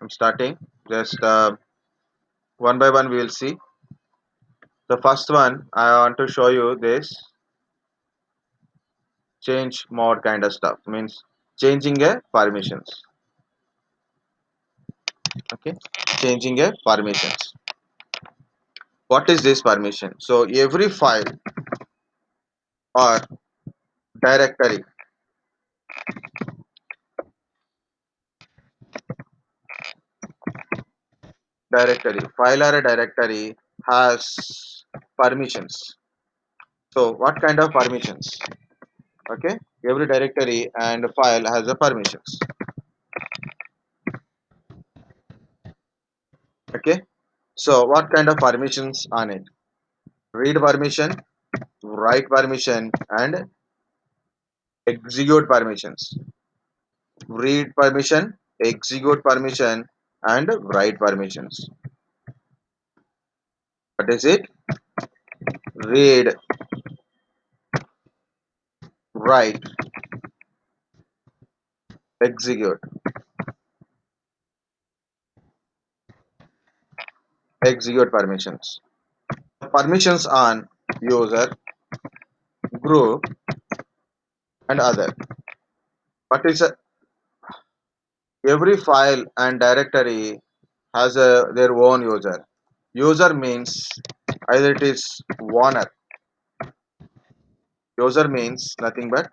I'm starting. Just one by one we will see. The first one I want to show you this change mode kind of stuff. Means changing a permissions. Okay, changing a permissions. What is this permission? So every file or directory file or a directory has permissions. So what kind of permissions? Okay, every directory and file has a permissions. Okay, so what kind of permissions on it? Read permission, write permission, and execute permissions. Read permission, execute permission, and write permissions. What is it? Read, write, execute. Execute permissions. Permissions on user, group, and other. What is every file and directory has their own user. User means either it is owner. User means nothing but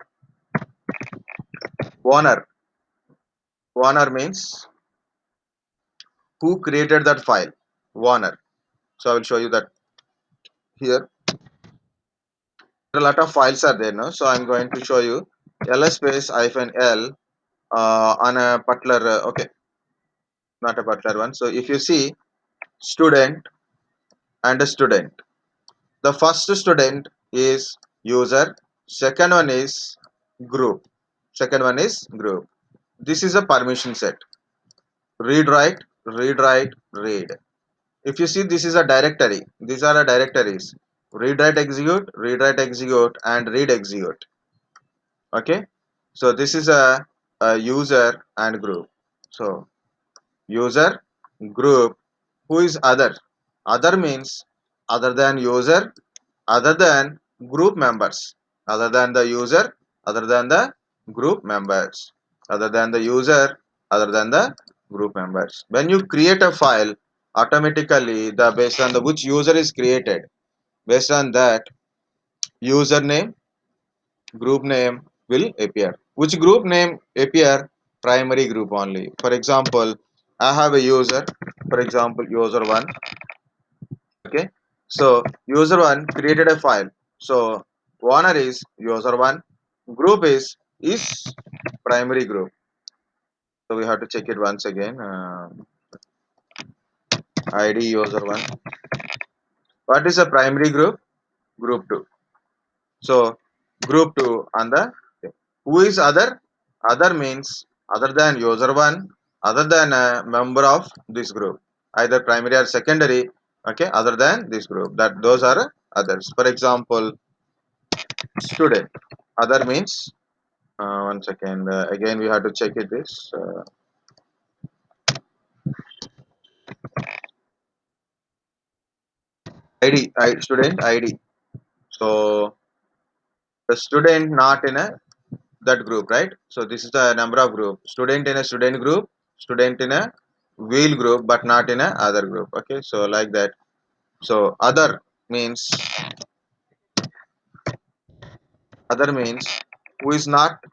owner. Owner means who created that file. Owner. So I will show you that here. A lot of files are there now. So I'm going to show you ls space hyphen l on a particular. Okay, not a particular one. So if you see student and a student. The first student is user, second one is group. Second one is group. This is a permission set. Read write, read write, read. If you see this is a directory. These are the directories. Read write execute, and read execute. Okay. So this is a user and group. So user, group, who is other? Other means other than user, other than group members, other than the user, other than the group members, other than the user, other than the group members. When you create a file, automatically the based on the which user is created, based on that username, group name will appear. Which group name appear? Primary group only. For example, I have a user, for example user 1. Okay, so user 1 created a file. So owner is user 1, group is primary group. So we have to check it once again. ID user 1. What is a primary group? Group 2. So group 2 on the who is other? Other means other than user 1, other than a member of this group, either primary or secondary. Okay, other than this group, that those are others. For example, student. Other means one second. Again, we have to check it. This student ID. So the student not in a that group, right? So this is the number of group. Student in a student group, student in a wheel group, but not in a other group. Okay, so like that. So other means who is not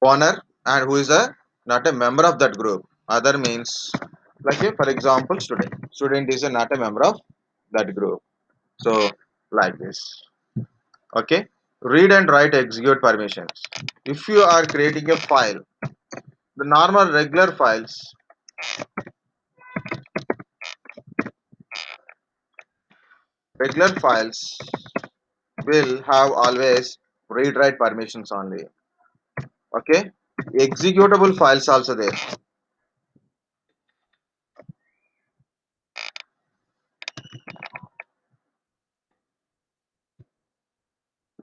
owner and who is a not a member of that group. Other means like for example student. Student is not a member of that group. So like this. Okay. Read and write execute permissions. If you are creating a file, the normal regular files will have always read write permissions only. Okay. Executable files also there.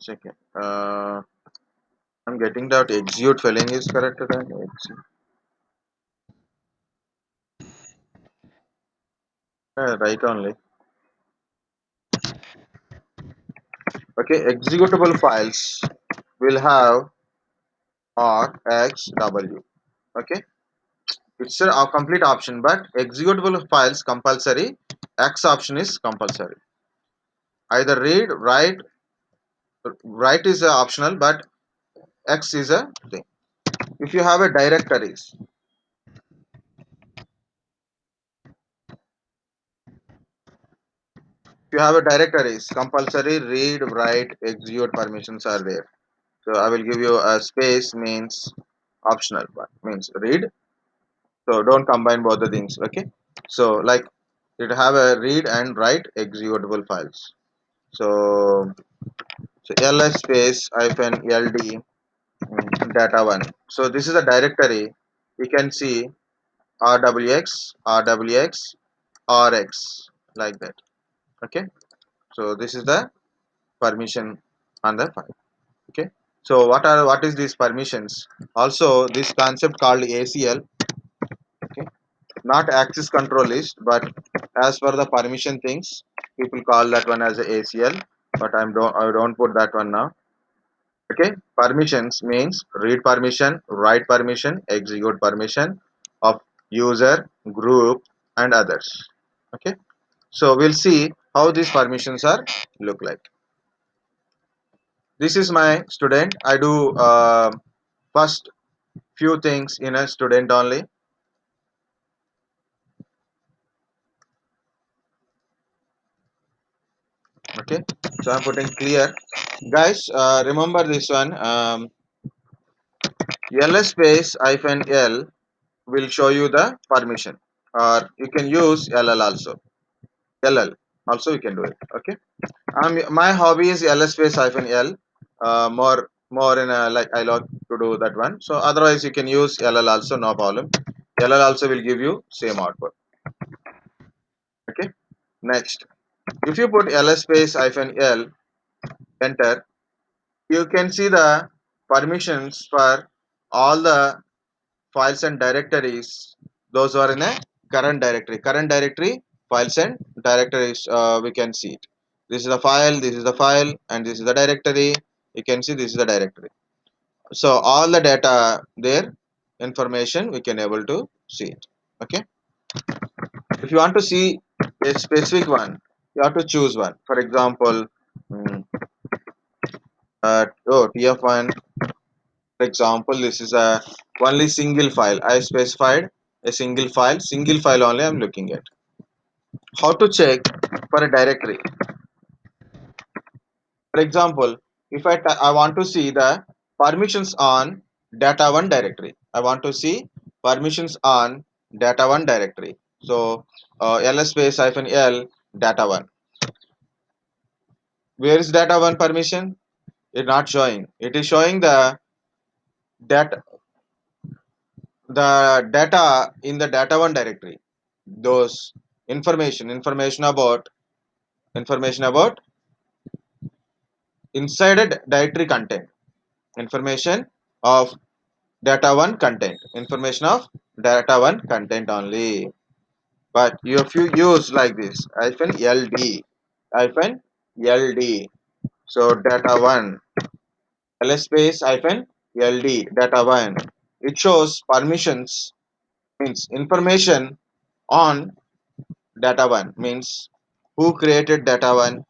Check it. I'm getting that execute spelling is correct. Right only. Okay, executable files will have R X W. Okay, it's a complete option, but executable files compulsory. X option is compulsory. Either read, write is optional, but X is a thing. If you have a directories, if you have a directories, compulsory read, write, execute permissions are there. So I will give you a space means optional, but means read. So don't combine both the things. Okay. So like it have a read and write executable files. So, so ls space hyphen ld data one. So this is a directory. We can see rwx, rwx, rx like that. Okay. So this is the permission on the file. Okay. So what is these permissions? Also this concept called ACL. Okay. Not access control list, but as per the permission things, people call that one as a ACL. But I don't put that one now. Okay. Permissions means read permission, write permission, execute permission of user, group, and others. Okay. So we'll see how these permissions are look like. This is my student. I do first few things in a student only. Okay, so I'm putting clear, guys. Remember this one. Ls space hyphen l will show you the permission, or you can use ll also. Ll also you can do it. Okay, my hobby is ls space hyphen l. More in a, like I like to do that one. So otherwise you can use ll also, no problem. Ll also will give you same output. Okay, next, if you put ls space hyphen l, enter, you can see the permissions for all the files and directories. Those are in a current directory files and directories. We can see it. This is the file, this is the file, and this is the directory. You can see this is the directory. So all the data there, information, we can able to see it. Okay, if you want to see a specific one, you have to choose one. For example, mm, tf1. For example, this is a only single file. I specified a single file only I'm looking at. How to check for a directory? For example, if I want to see the permissions on data one directory. I want to see permissions on data one directory. So ls space hyphen l data one. Where is data one permission? It's not showing. It is showing data the data in the data one directory, those information about inside a directory content, information of data one content, information of data one content only. But if you use like this hyphen ld, so data one, ls space hyphen ld data one, it shows permissions, means information on data one, means who created data one,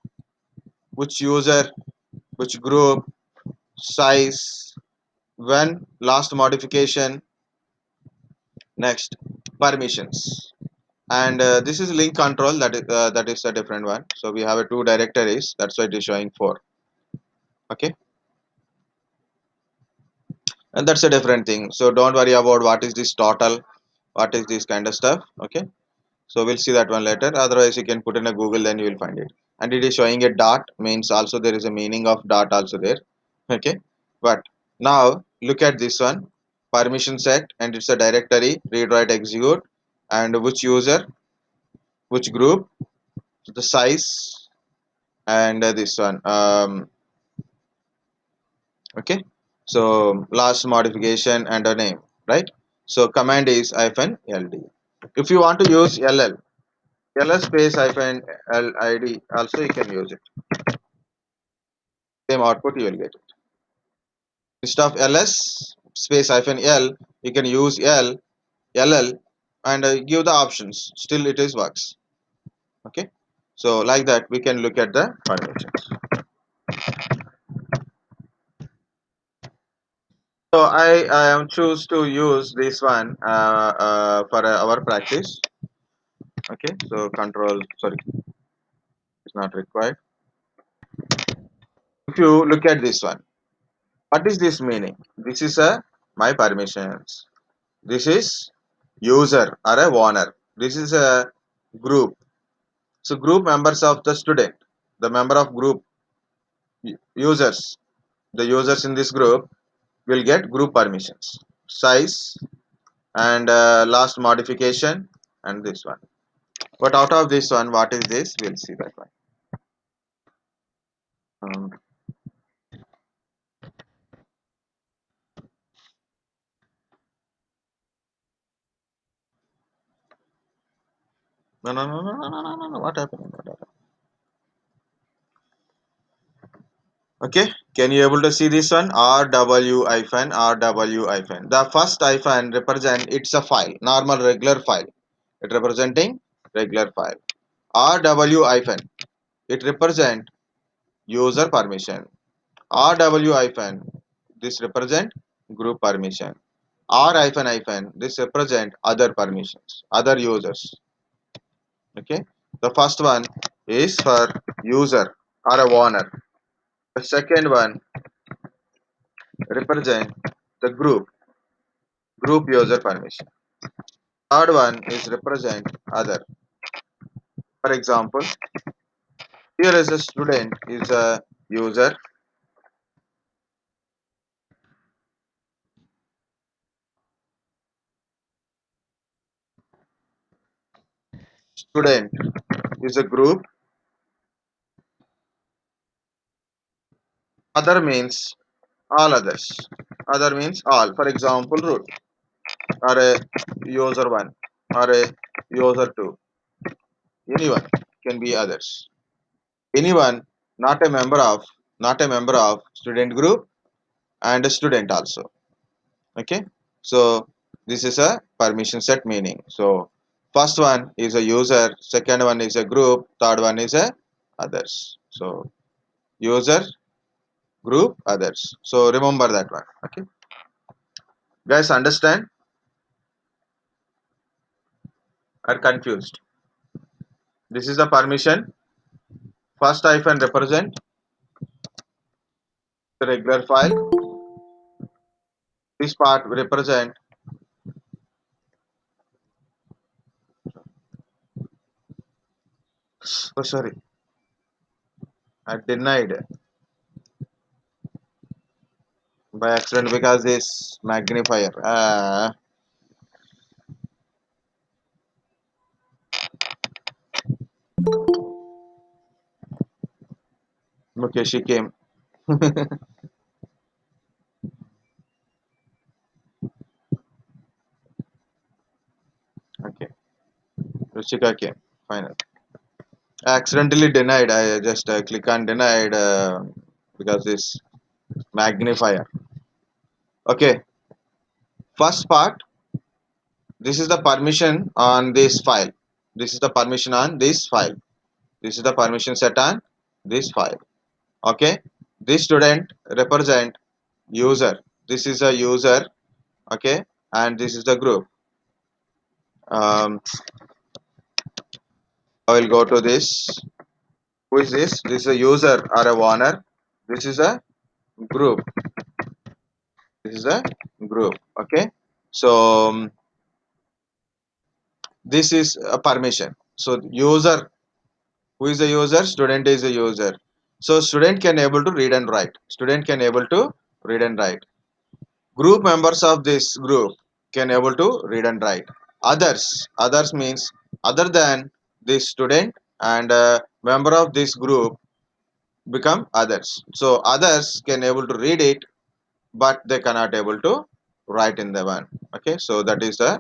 which user, which group, size, when last modification, next permissions. And this is link control, that is a different one. So we have a two directories, that's why it is showing four. Okay, and that's a different thing. So don't worry about what is this total, what is this kind of stuff. Okay, so we'll see that one later. Otherwise you can put in a google, then you will find it. And it is showing a dot, means also there is a meaning of dot also there. Okay, but now look at this one, permission set, and it's a directory, read write execute, and which user, which group, the size, and this one. Okay, so last modification and a name, right? So command is hyphen ld. If you want to use ll, ls space hyphen lid also you can use it. Same output you will get it. Instead of ls space hyphen l, you can use ll and give the options. Still it is works. Okay. So like that we can look at the permissions. So I am choose to use this one for our practice. Okay. So control, sorry, it's not required. If you look at this one, what is this meaning? This is a my permissions. This is user or a owner. This is a group. So group members of the student, the member of group users, the users in this group will get group permissions, size, and last modification, and this one. But out of this one, what is this? We'll see that one. Um, no, no, no, no, no, no, no, no, no. What happened? What happened? Okay, can you able to see this one? RW hyphen RW hyphen. The first hyphen represent it's a file, normal regular file. It representing regular file. RW hyphen it represent user permission. RW hyphen this represent group permission. R hyphen hyphen this represent other permissions, other users. Okay, the first one is for user or a owner. The second one represent the group user permission. Third one is represent other. For example, here is a student is a user, student is a group, other means all others. Other means all. For example, root or a user one or a user two. Anyone can be others. Anyone not a member of student group and a student also. Okay. So this is a permission set meaning. So first one is a user, second one is a group, third one is a others. So user, group, others. So remember that one. Okay. Guys, understand or confused? This is the permission. First hyphen represent the regular file. This part represent, oh sorry, I denied by accident because this magnifier. Okay, she came. Okay, Ruchika came. Final. I accidentally denied. I just click on denied because this magnifier. Okay, first part. This is the permission on this file. This is the permission on this file. This is the permission set on this file. Okay, this student represent user. This is a user. Okay, and this is the group. I will go to this. Who is this? This is a user or a owner. This is a group. This is a group. Okay, so this is a permission. So user, who is the user? Student is a user. So student can able to read and write. Student can able to read and write. Group members of this group can able to read and write. Others means other than this student and member of this group become others. So others can able to read it, but they cannot able to write in the one. Okay, so that is the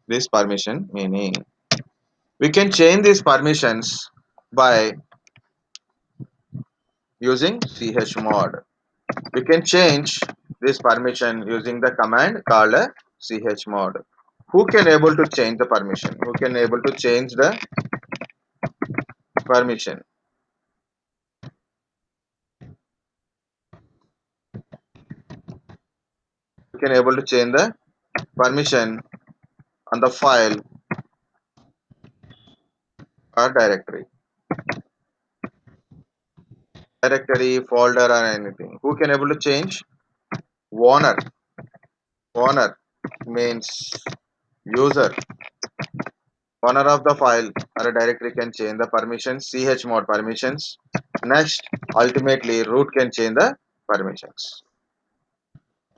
this permission meaning. We can change these permissions by using chmod. We can change this permission using the command called chmod. Who can able to change the permission? Who can able to change the permission? Who can able to change the permission on the file or directory, folder or anything? Who can able to change? Owner. Owner means user. Owner of the file or a directory can change the permissions, chmod permissions. Next, ultimately root can change the permissions.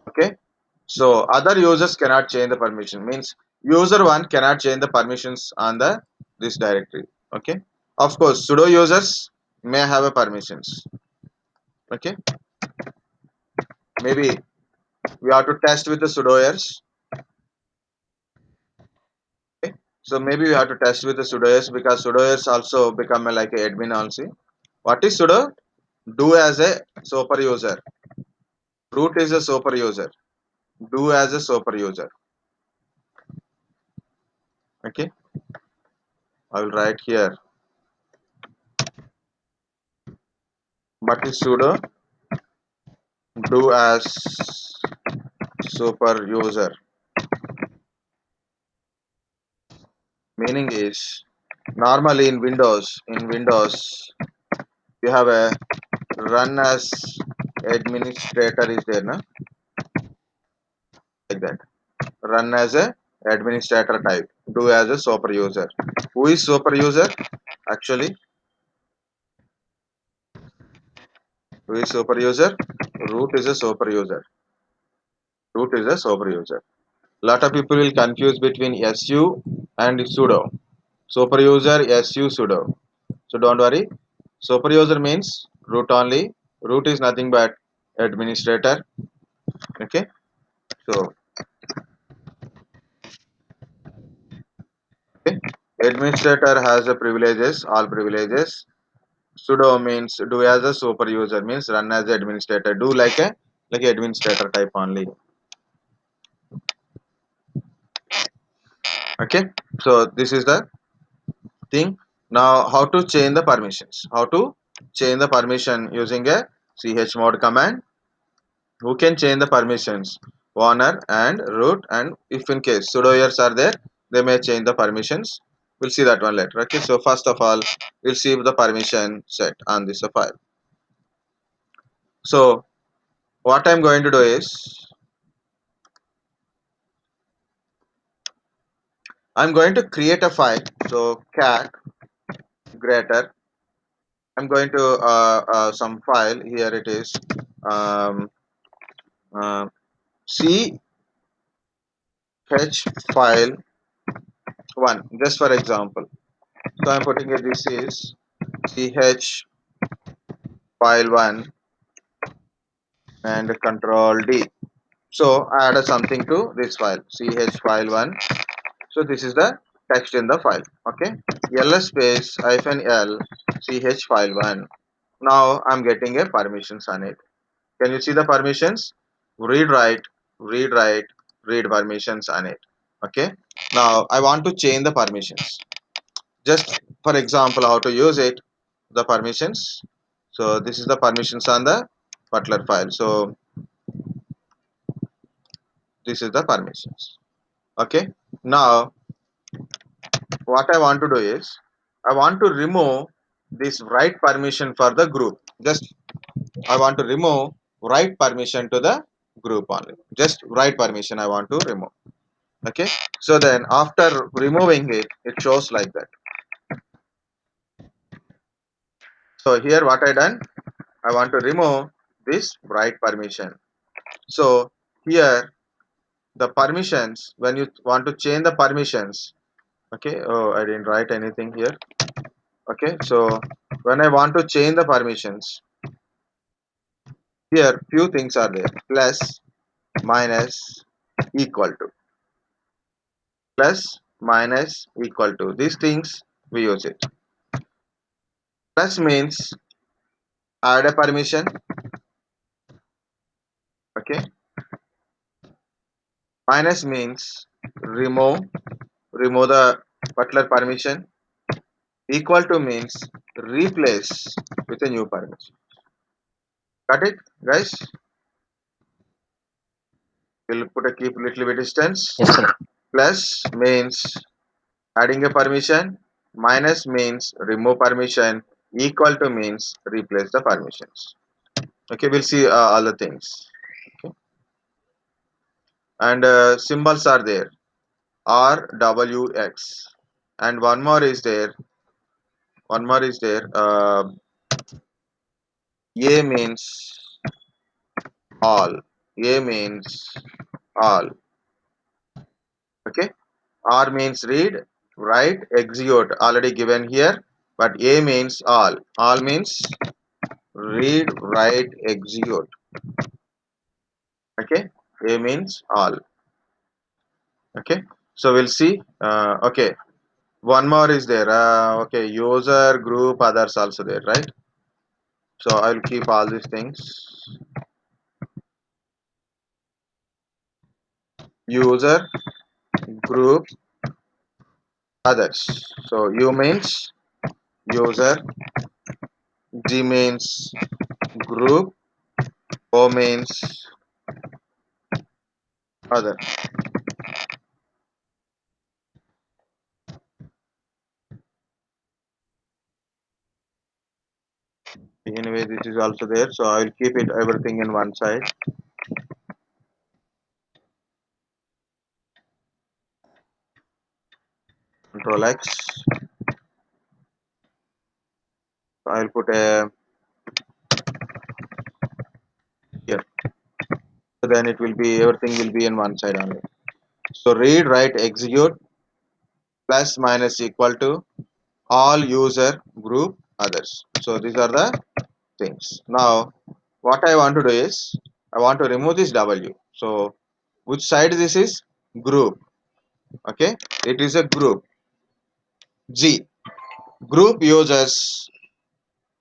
Okay. So other users cannot change the permission. Means user one cannot change the permissions on the this directory. Okay. Of course, sudo users may have a permissions. Okay. Maybe we have to test with the sudoers. Okay. So maybe we have to test with the sudoers because sudoers also become like a admin also. What is sudo? Do as a super user. Root is a super user. Do as a super user. Okay. I will write here. What is sudo? Do as super user. Meaning is normally in Windows you have a run as administrator is there, na? Like that. Run as a administrator type. Do as a super user. Who is super user? Actually, who is super user? Root is a super user. Root is a super user. Lot of people will confuse between su and sudo. Super user, su, sudo. So don't worry. Super user means root only. Root is nothing but administrator. Okay. So okay. Administrator has the privileges, all privileges. Sudo means do as a super user means run as a administrator. Do like a administrator type only. Okay. So this is the thing. Now how to change the permissions? How to change the permission using a chmod command? Who can change the permissions? Owner and root, and if in case sudoers are there, they may change the permissions. We'll see that one later. Okay, so first of all, we'll see the permission set on this file. So what I'm going to do is I'm going to create a file. So cat greater. I'm going to some file here. It is um, uh, ch file one. Just for example, so I'm putting it. This is ch file one and control D. So I added something to this file ch file one. So this is the text in the file. Okay, ls space hyphen l ch file one. Now I'm getting a permissions on it. Can you see the permissions? Read write, read write, read permissions on it. Okay. Now I want to change the permissions. Just for example, how to use it, the permissions. So this is the permissions on the butler file. So this is the permissions. Okay. Now what I want to do is I want to remove this write permission for the group. Just I want to remove write permission to the group only. Just write permission I want to remove. Okay. So then after removing it, it shows like that. So here what I done, I want to remove this write permission. So here the permissions, when you want to change the permissions, okay. Oh, I didn't write anything here. Okay. So when I want to change the permissions, here few things are there: plus, minus, equal to, plus, minus, equal to. These things we use it. Plus means add a permission. Okay. Minus means remove the particular permission. Equal to means replace with a new permission. Got it, guys? We'll put a keep little bit distance. Yes, sir. Plus means adding a permission. Minus means remove permission. Equal to means replace the permissions. Okay, we'll see all the things. Okay. And symbols are there. R W X. And one more is there. One more is there. A means all. A means all. Okay. R means read, write, execute. Already given here. But A means all. All means read, write, execute. Okay. A means all. Okay. So we'll see. Okay. One more is there. Okay. User, group, others also there, right? So I'll keep all these things. User, group, others. So U means user, G means group, O means other. Anyway, this is also there. So I will keep it everything in one side. Control X. I'll put a here. So then it will be everything will be in one side only. So read, write, execute plus minus equal to all user group others. So these are the things. Now what I want to do is I want to remove this W. So which side this is? Group. Okay, it is a group. G. Group users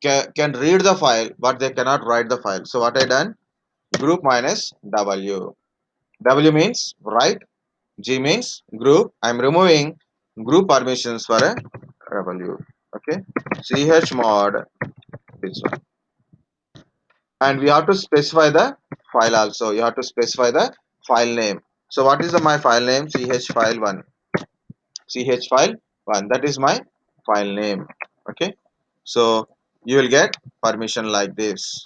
can read the file but they cannot write the file. So what I done? Group minus W. W means write. G means group. I am removing group permissions for a W. Okay. Chmod this one. And we have to specify the file also. You have to specify the file name. So what is my file name? Ch file 1. Ch file 1. That is my file name. Okay. So you will get permission like this.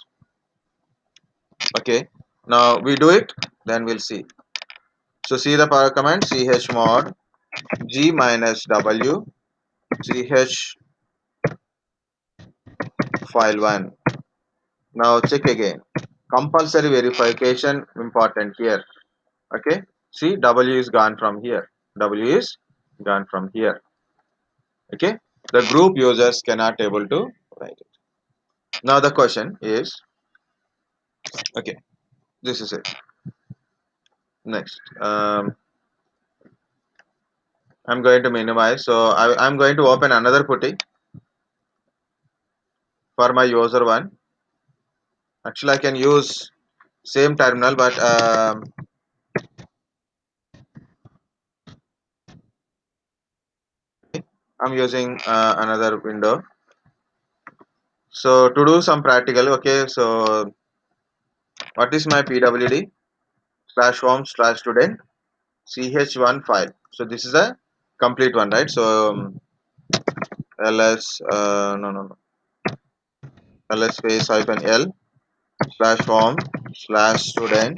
Okay. Now we do it. Then we'll see. So see the power command chmod g minus w ch file 1. Now check again. Compulsory verification important here. Okay. See w is gone from here. W is gone from here. Okay. The group users cannot able to write it. Now the question is, okay, this is it. Next, I'm going to minimize. So I'm going to open another putty for my user one. Actually, I can use same terminal, but I'm using another window. So to do some practical, okay. So what is my pwd slash home slash student ch1 file? So this is a complete one, right? So ls no ls space hyphen l slash home slash student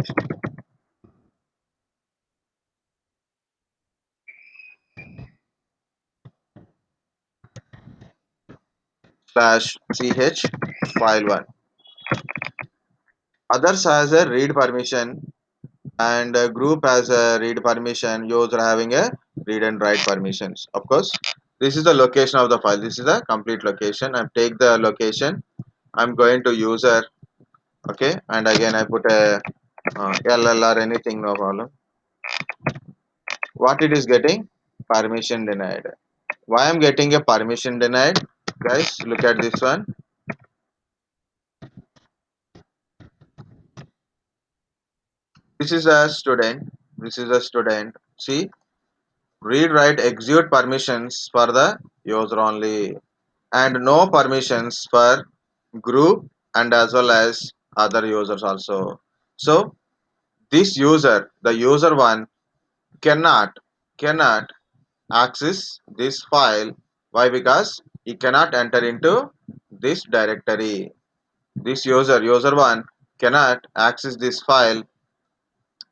slash ch file 1. Others has a read permission and a group has a read permission, user having a read and write permissions. Of course, this is the location of the file. This is the complete location. I take the location. I'm going to user, okay, and again I put a LL or anything, no problem. What it is getting? Permission denied. Why I'm getting a permission denied? Guys, look at this one. This is a student. This is a student. See, read, write, execute permissions for the user only, and no permissions for group and as well as other users also. So this user, the user one, cannot access this file. Why? Because he cannot enter into this directory. This user one, cannot access this file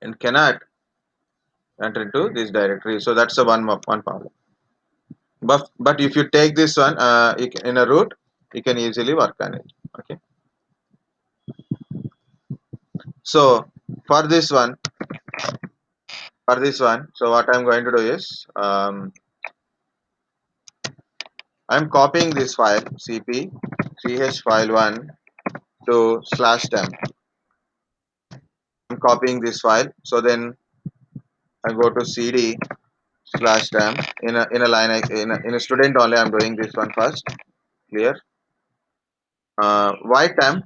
and cannot enter into this directory. So that's the one problem. But if you take this one in a root, you can easily work on it. Okay. So for this one, so what I'm going to do is I'm copying this file cp ch file1 to /temp. I'm copying this file. So then I go to cd /temp in a line in a student only. I'm doing this one first. Clear. Y temp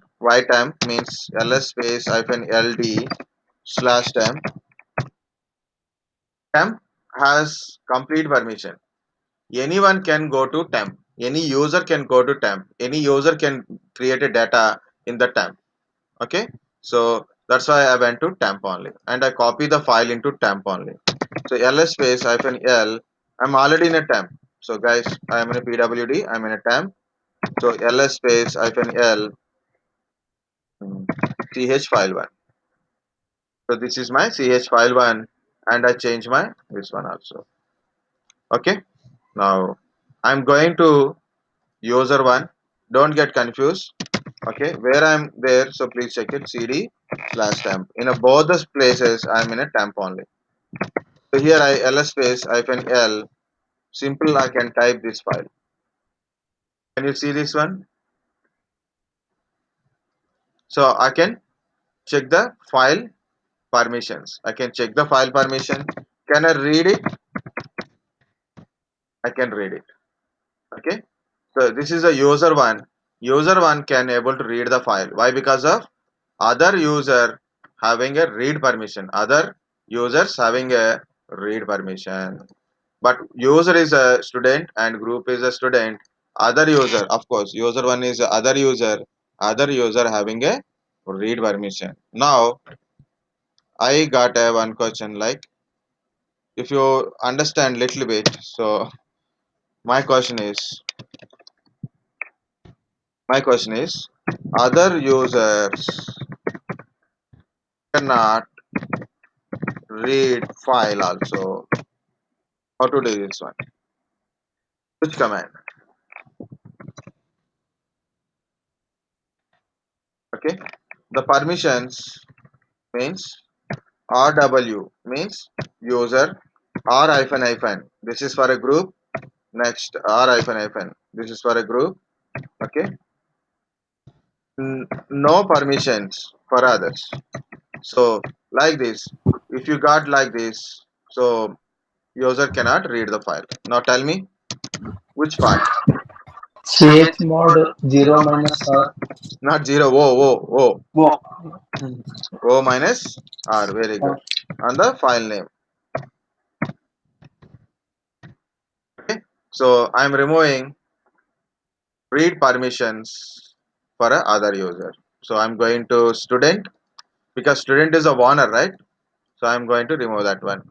means ls space hyphen ld /temp. Temp has complete permission. Anyone can go to temp. Any user can go to temp. Any user can create a data in the temp. Okay. So that's why I went to temp only, and I copy the file into temp only. So ls space hyphen l. I'm already in a temp. So guys, I am in a pwd. I'm in a temp. So ls space hyphen l ch file1. So this is my ch file1, and I change my this one also. Okay. Now I'm going to user one. Don't get confused. Okay, where I'm there, so please check it. cd/temp. In a, both the places, I'm in a temp only. So here I ls space hyphen l. Simple, I can type this file. Can you see this one? So I can check the file permissions. I can check the file permission. Can I read it? I can read it. Okay. So this is a user one. User one can able to read the file. Why? Because of other user having a read permission. Other users having a read permission. But user is a student and group is a student. Other user, of course, user one is other user. Other user having a read permission. Now I got a one question, like if you understand little bit. So my question is my question is other users cannot read file also. How to do this one? Which command? Okay. The permissions means rw means user, r hyphen hyphen. This is for a group. Next r hyphen hyphen. This is for a group. Okay. No permissions for others. So like this. If you got like this, so user cannot read the file. Now tell me which part? chmod 0 minus r. Not zero. O. Wo- O minus R. Very good. And the file name. Okay. So I'm removing read permissions for a other user. So I'm going to student, because student is a warner, right? So I'm going to remove that one.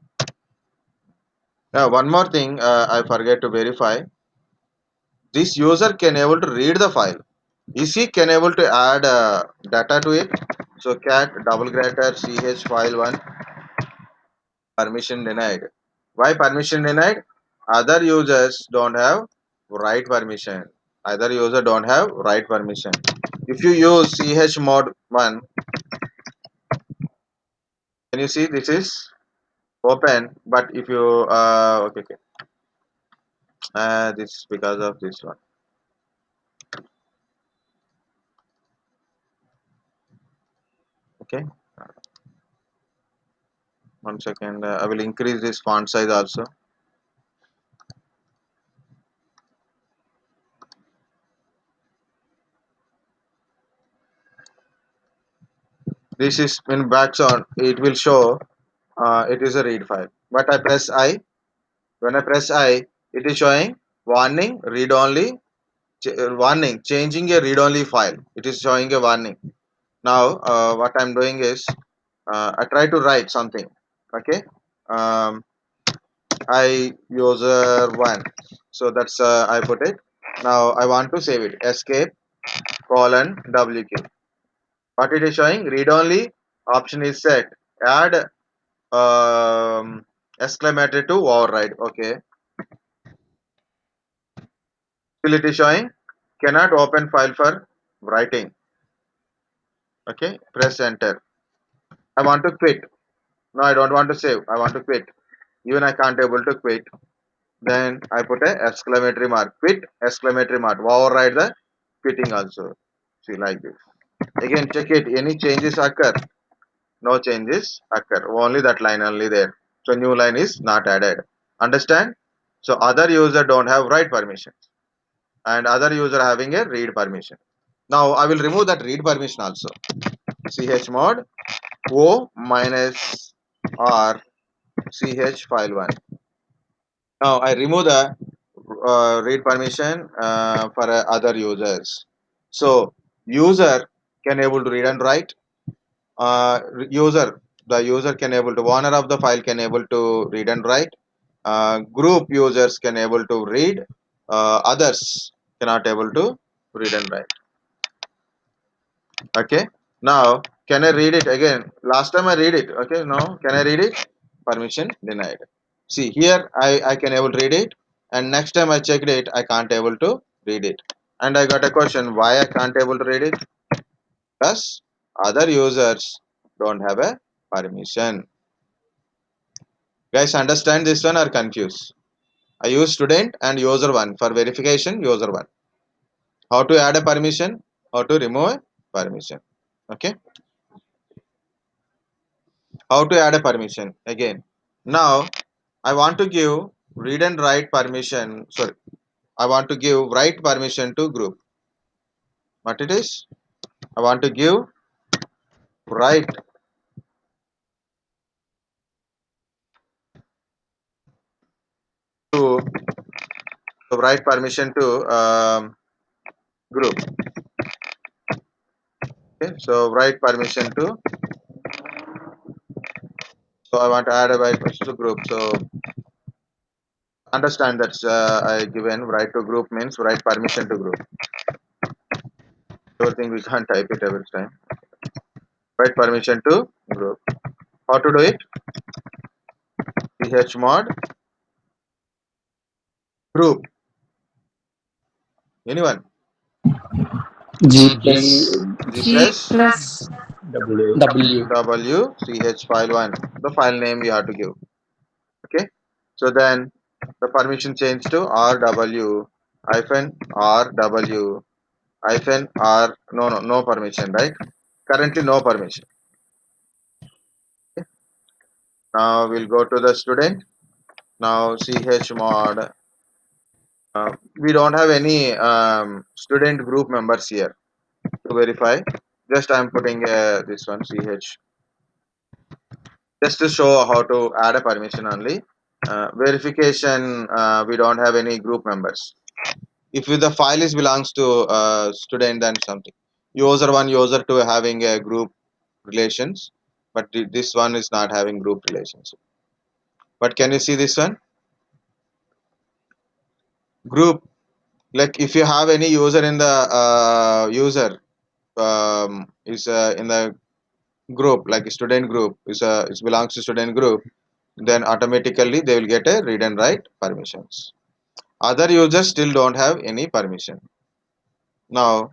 Now one more thing I forget to verify. This user can able to read the file. Is he can able to add data to it? So cat double greater ch file1 permission denied. Why permission denied? Other users don't have write permission. Other user don't have write permission. If you use chmod 1, can you see this is open? But if you okay, this because of this one. Okay, 1 second. I will increase this font size also. This is in background. It will show it is a read file. But I press I. When I press I, it is showing warning read only. Warning changing a read only file. It is showing a warning. Now what I'm doing is I try to write something. Okay. Um, I user one. So that's I put it. Now I want to save it. Escape colon WK. What it is showing? Read only option is set. Add exclamatory to override. Okay. Still it is showing cannot open file for writing. Okay. Press enter. I want to quit. No, I don't want to save. I want to quit. Even I can't able to quit. Then I put a exclamatory mark. Quit exclamatory mark. Override the quitting also. See like this. Again check it. Any changes occur? No changes occur. Only that line only there. So new line is not added. Understand? So other user don't have write permission and other user having a read permission. Now I will remove that read permission also. Chmod o minus r ch file 1. Now I remove the read permission for other users. So user can able to read and write. User the user can able to owner of the file can able to read and write. Group users can able to read. Others cannot able to read and write. Okay. Now can I read it again? Last time I read it. Okay. Now can I read it? Permission denied. See here I can able to read it, and next time I checked it I can't able to read it, and I got a question why I can't able to read it. Plus other users don't have a permission. Guys understand this one or confused? I use student and user one for verification. User one. How to add a permission? How to remove a permission? Okay. How to add a permission again? Now I want to give read and write permission. Sorry, I want to give write permission to group. What it is? I want to give write to write permission to group. Okay, so write permission to. So I want to add a write permission to group. So understand that I given write to group means write permission to group. Everything we can't type it every time. Write permission to group. How to do it? Chmod group. Anyone? G G plus G G plus plus W. W. W ch file 1. The file name you have to give. Okay. So then the permission change to rw hyphen rw hyphen r. No permission, right? Currently no permission. Now we'll go to the student. Now chmod. We don't have any student group members here to verify. Just I'm putting this one ch just to show how to add a permission only. Verification we don't have any group members. If the file is belongs to student then something. User one, user two having a group relations, but this one is not having group relations. But can you see this one? Group, like if you have any user in the user is in the group, like student group is it belongs to student group, then automatically they will get a read and write permissions. Other users still don't have any permission. Now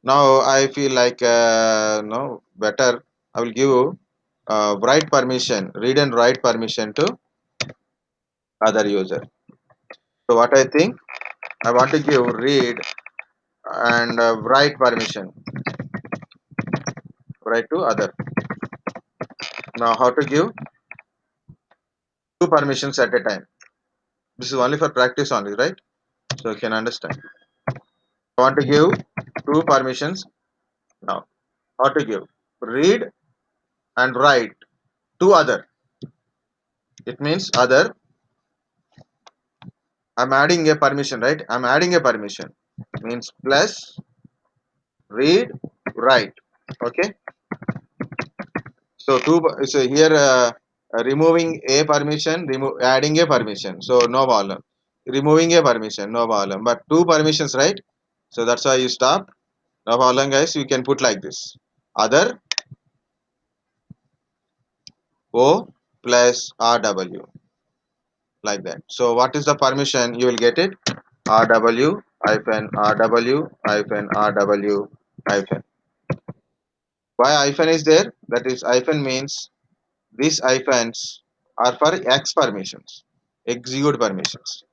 now I feel like no better I will give write permission, read and write permission to other user. So what I think, I want to give read and write permission, write to other. Now how to give two permissions at a time? This is only for practice only, right? So you can understand. I want to give two permissions. Now how to give read and write to other. It means other. I'm adding a permission, right? I'm adding a permission. Means plus read write. Okay. So so here removing a permission, adding a permission. So no problem. Removing a permission, no problem. But two permissions, right? So that's why you stop. No problem, guys. You can put like this. Other O plus RW, like that. So what is the permission? You will get it. RW hyphen RW hyphen RW hyphen. Why hyphen is there? That is hyphen means these hyphens are for X permissions, execute permissions.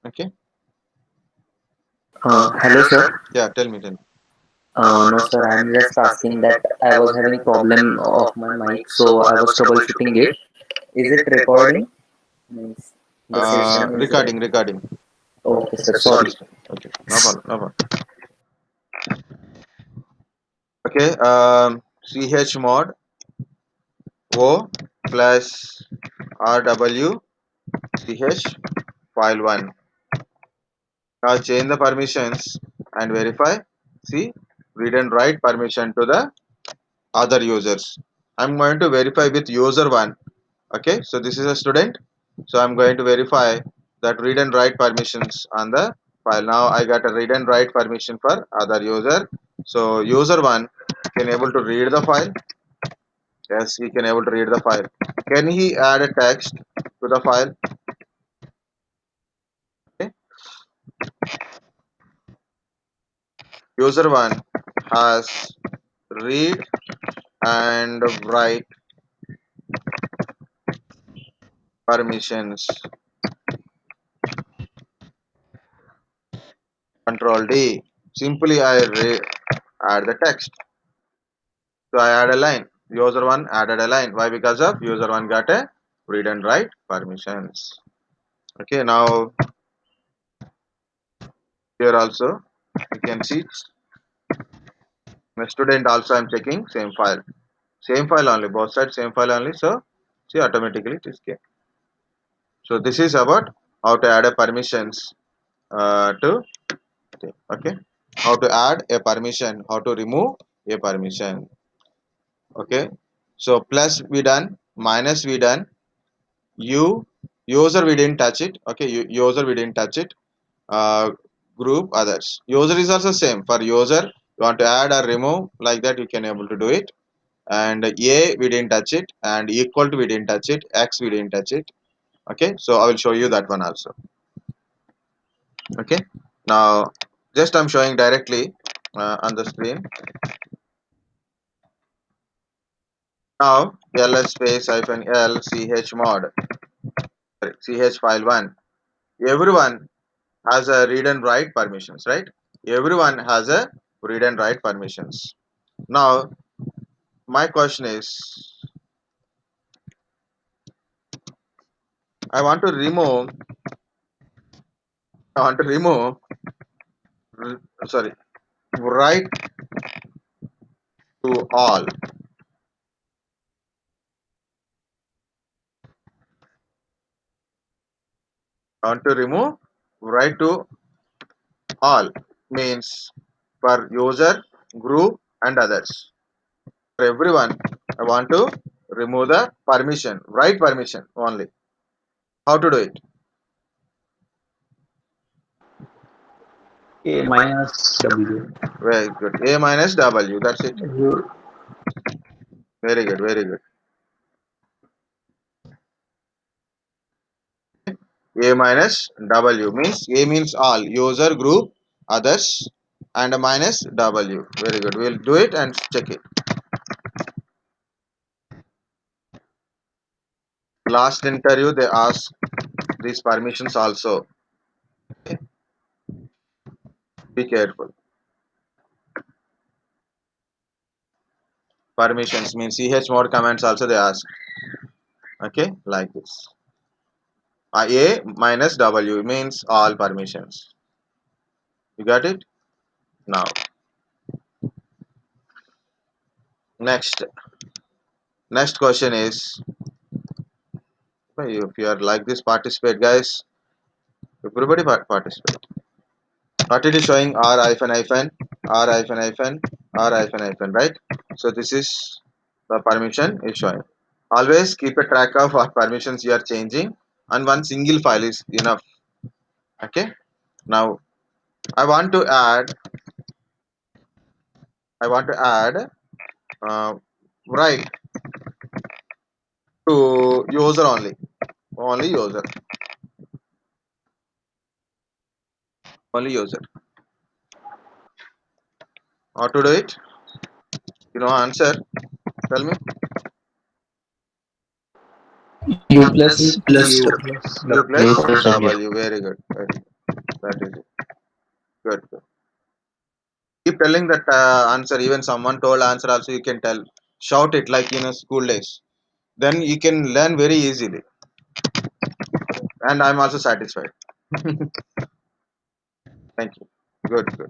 Okay. Hello, sir. Yeah, tell me, tell me. No, sir. I'm just asking that I was having problem of my mic, so I was troubleshooting it. Is it recording? Means the session is Recording. okay, sir. Okay, Sorry. please. Okay, no problem, no problem. Okay, chmod o plus rw ch file1. Now change the permissions and verify. See, read and write permission to the other users. I'm going to verify with user 1. Okay, so this is a student, so I'm going to verify that read and write permissions on the file. Now I got a read and write permission for other user. So user 1 can able to read the file. Yes, he can able to read the file. Can he add a text to the file? Okay. User 1 has read and write permissions. Control D. Simply add the text. So I add a line. User 1 added a line. Why? Because of user 1 got a read and write permissions. Okay, now here also you can see the student also I'm checking same file. Same file only, both sides same file only. So see automatically it is came. So this is about how to add a permissions to okay. How to add a permission, how to remove a permission. Okay. So plus we done, minus we done, you user we didn't touch it. Okay, user we didn't touch it. uh, Group others, user is also same. For user you want to add or remove, like that you can able to do it. And a we didn't touch it, and equal to we didn't touch it, x we didn't touch it. Okay, so I will show you that one also. Okay, now just I'm showing directly on the screen. Now ls space hyphen l chmod ch file1. Everyone has a read and write permissions, right? Everyone has a read and write permissions. Now my question is, I want to remove, I want to remove, sorry, write to all. I want to remove write to all, means for user, group, and others. For everyone, I want to remove the permission, write permission only. How to do it? A minus W. Very good. A minus W. That's it. You, Very good. Very good. A minus W means A means all, user, group, others, and a minus W. Very good. We'll do it and check it. Last interview they ask these permissions also. Be careful. Permissions means chmod commands also they ask. Okay, like this. A minus W means all permissions. You got it? Now Next question is, if you are like this, participate, guys. Everybody participate. What it is showing r hyphen hyphen r hyphen hyphen r hyphen hyphen, right? So this is the permission is showing. Always keep a track of what permissions you are changing, and one single file is enough. Okay. Now I want to add. I want to add. Uh, right to user only. Only user. Only user. How to do it? You know answer. Tell me. U plus U W. plus U plus W. W. Very good. Very good. That is it. Good. Good. Keep telling that answer. Even someone told answer also you can tell. Shout it like in a school days. Then you can learn very easily. And I'm also satisfied. Thank you. Good. Good.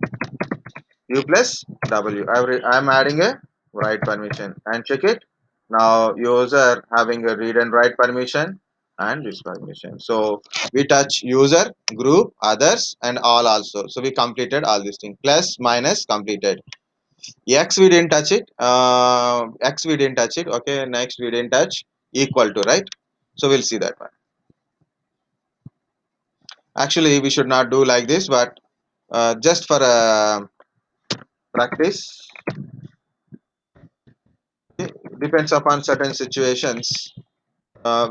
U plus W. I'm adding a write permission and check it. Now user having a read and write permission and this permission. So we touch user, group, others and all also. So we completed all these things. Plus minus completed. X we didn't touch it. X we didn't touch it. Okay. Next we didn't touch equal to, right. So we'll see that one. Actually we should not do like this, but just for practice. Okay, depends upon certain situations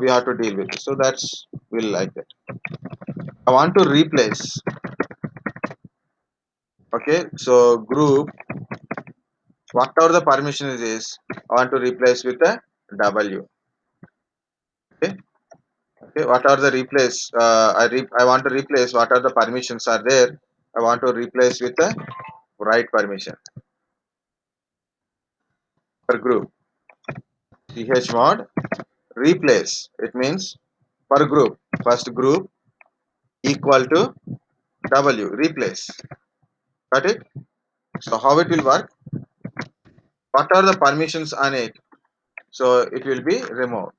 we have to deal with. So that's we'll like that. I want to replace. Okay, so group, whatever the permission is, I want to replace with a W. Okay, okay, what are the replace? I want to replace what are the permissions are there. I want to replace with a write permission per group. Chmod replace. It means per group. First group equal to W. Replace. Got it? So how it will work? What are the permissions on it? So it will be removed.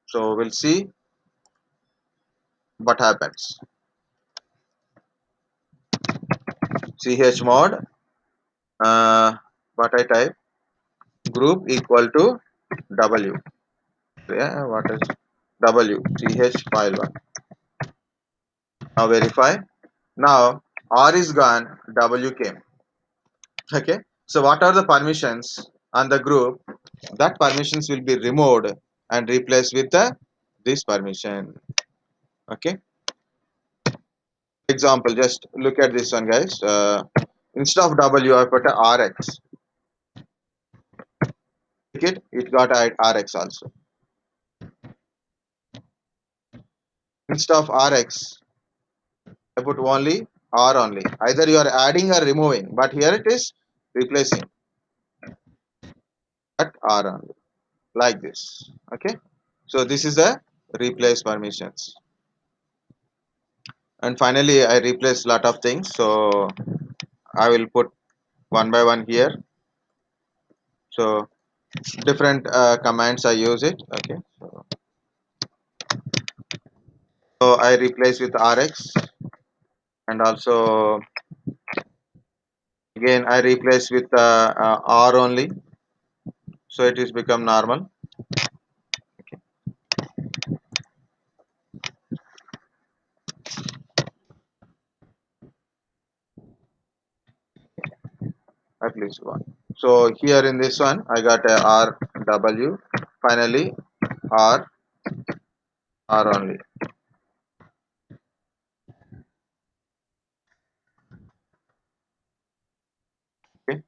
So we'll see what happens. Chmod what I type, group equal to W. Yeah, what is W? File1. Now verify. Now R is gone, W came. Okay. So what are the permissions on the group? That permissions will be removed and replaced with the this permission. Okay. Example, just look at this one, guys. Instead of W, I put a RX. It got a RX also. Instead of RX, I put only R only. Either you are adding or removing, but here it is replacing at R only, like this. Okay. So this is the replace permissions. And finally, I replace lot of things. So I will put one by one here. So different commands I use it. Okay. So I replace with RX, and also again I replace with R only, so it is become normal. At least one. So here in this one I got a RW, finally R only. Okay.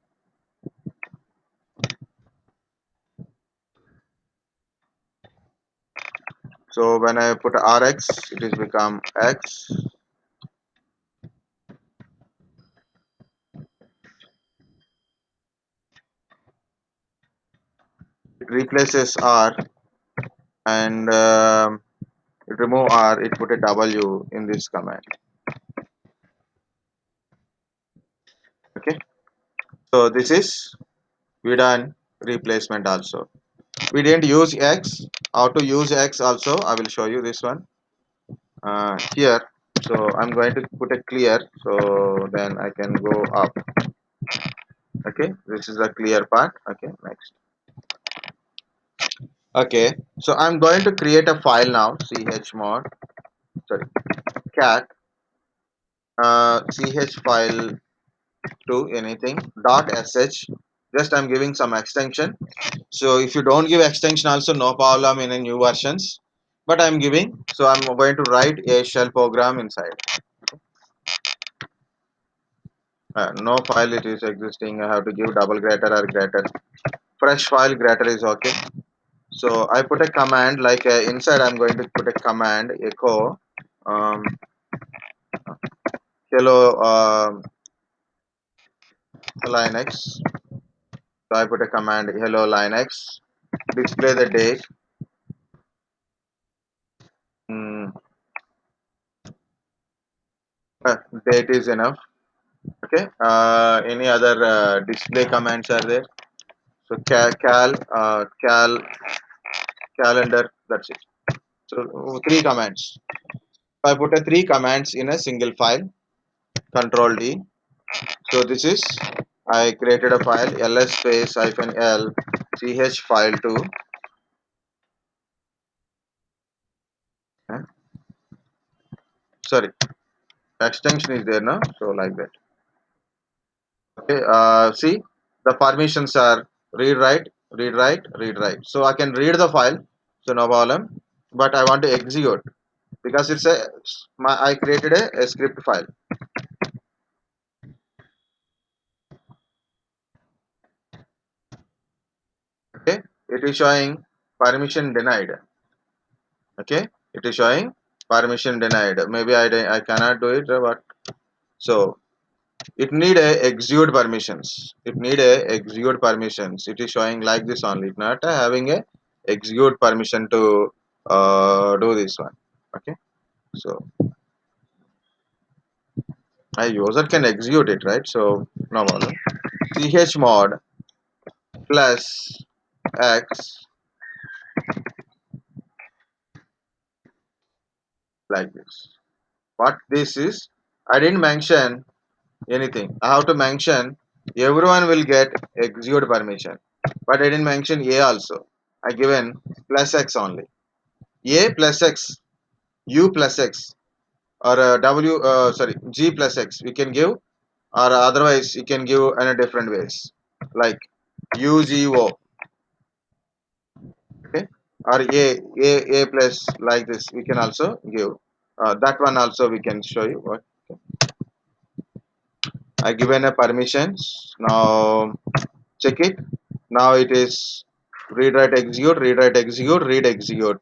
So when I put RX, it is become X. It replaces R, and it remove R. It put a W in this command. Okay. So this is we done. replacement also. We didn't use X. How to use X also, I will show you this one here. So I'm going to put a clear, so then I can go up. Okay, this is the clear part. Okay, next. Okay, so I'm going to create a file now. Chmod, sorry, cat ch file to anything .sh. Just I'm giving some extension. So if you don't give extension also, no problem in a new versions, but I'm giving. So I'm going to write a shell program inside. No file it is existing, I have to give double greater or greater. Fresh file greater is okay. So I put a command like inside. I'm going to put a command echo um, hello Linux. So I put a command hello Linux, display the date. mm, uh, Date is enough. Okay, any other display commands are there? So cal calendar, that's it. So three commands. So I put a three commands in a single file. Control D. So this is, I created a file ls space hyphen l ch file 2. Sorry, extension is there now, so like that. Okay, see, the permissions are read write, read write, read write. So I can read the file, so no problem, but I want to execute because it's a I created a script file. Okay, it is showing permission denied. Okay, it is showing permission denied. Maybe I cannot do it, but so it need a execute permissions. It need a execute permissions. It is showing like this only. It not having a execute permission to do this one. Okay, so a user can execute it, right? So no problem. Chmod plus x, like this. What this is? I didn't mention anything. I have to mention everyone will get execute permission, but I didn't mention a also. I given plus x only. A plus x, u plus x, or w sorry, g plus x we can give, or otherwise you can give in a different ways like ugo. Okay, or a plus, like this we can also give. That one also we can show you. What I given a permissions. Now check it. Now it is read write execute, read write execute, read execute.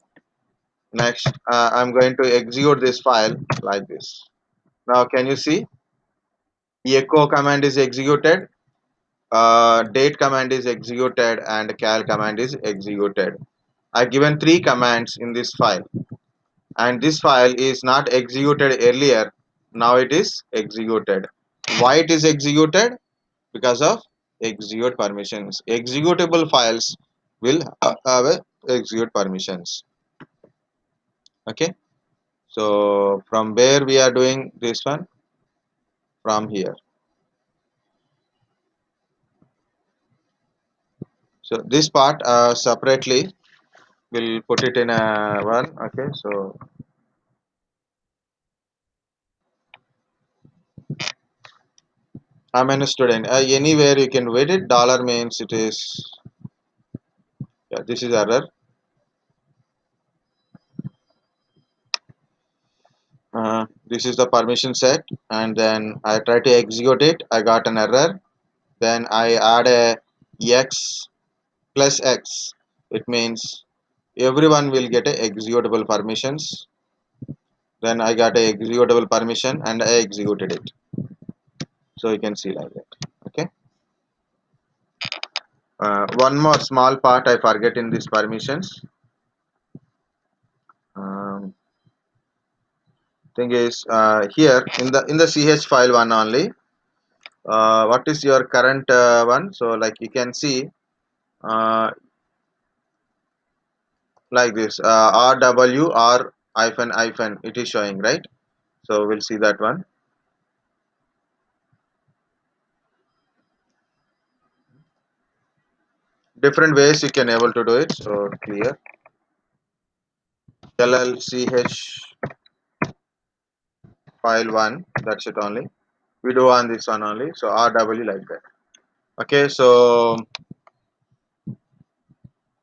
Next I'm going to execute this file like this. Now can you see, echo command is executed, date command is executed, and cal command is executed. I given three commands in this file, and this file is not executed earlier. Now it is executed. Why it is executed? Because of execute permissions. Executable files will have a execute permissions. Okay, so from where we are doing this one? From here. So this part separately we'll put it in a one. Okay, so I'm a student. Anywhere you can wait it. Dollar means it is, yeah, this is error. This is the permission set, and then I try to execute it. I got an error. Then I add a x plus x. It means everyone will get a executable permissions. Then I got a executable permission and I executed it. So you can see like that. Okay. One more small part I forget in these permissions. Um, Thing is here in the ch file one only. What is your current one? So like you can see uh, like this, rw r hyphen hyphen it is showing, right? So we'll see that one. Different ways you can able to do it. So clear llch file 1, that's it only. We do on this one only, so rw like that. Okay, so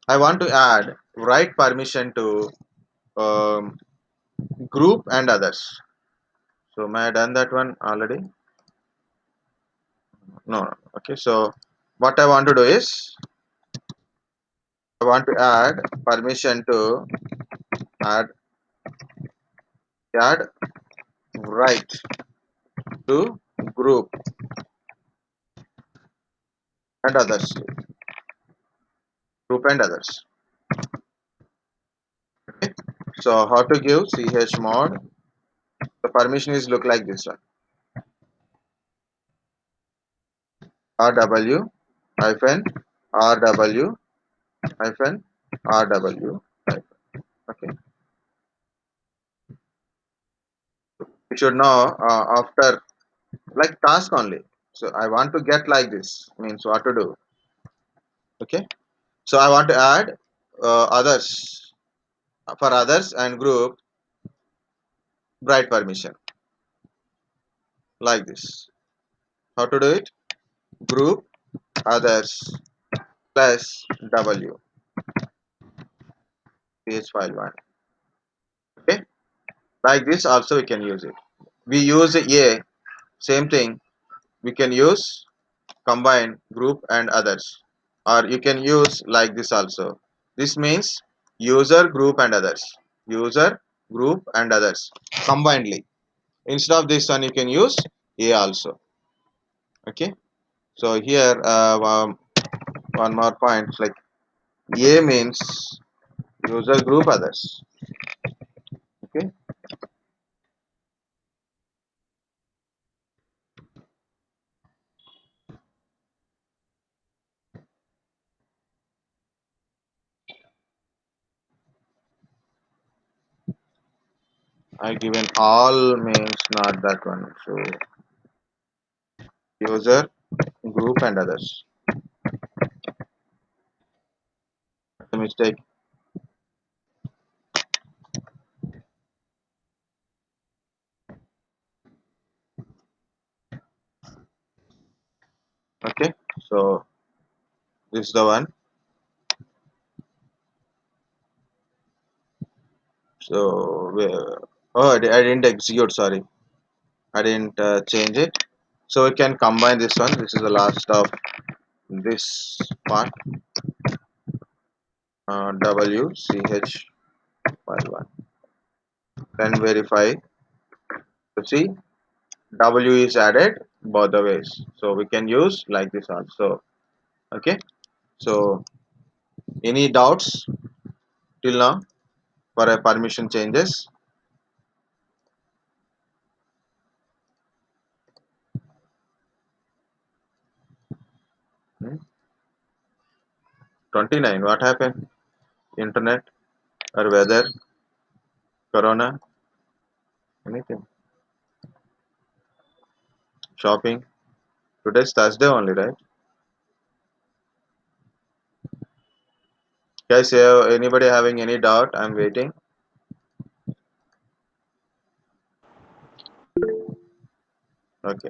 I want to add write permission to um, group and others. So may I done that one already? No, no. Okay, so what I want to do is I want to add permission to add add write to group and others, group and others. Okay, so how to give chmod? The permission is look like this one, rw hyphen rw hyphen rw hyphen. Okay, you should know after like task only. So I want to get like this means what to do. Okay, so I want to add others, for others and group write permission like this. How to do it? Group others plus w ph file 1. Okay, like this also we can use it. We use a same thing. We can use combine group and others, or you can use like this also. This means user group and others, user group and others combinedly. Instead of this one you can use a also. Okay, so here one more point, like a means user group others. Okay, I given all means not that one, so user group and others. The mistake. Okay, so this is the one. So oh, I didn't execute, sorry, I didn't change it. So we can combine this one. This is the last of this part, w ch file 1, then verify to see w is added both the ways, so we can use like this also. Okay, so any doubts till now for a permission changes? Hmm? 29, what happened? Internet or weather, corona, anything, shopping? Today's Thursday only, right? Guys, anybody having any doubt? I'm waiting. Okay.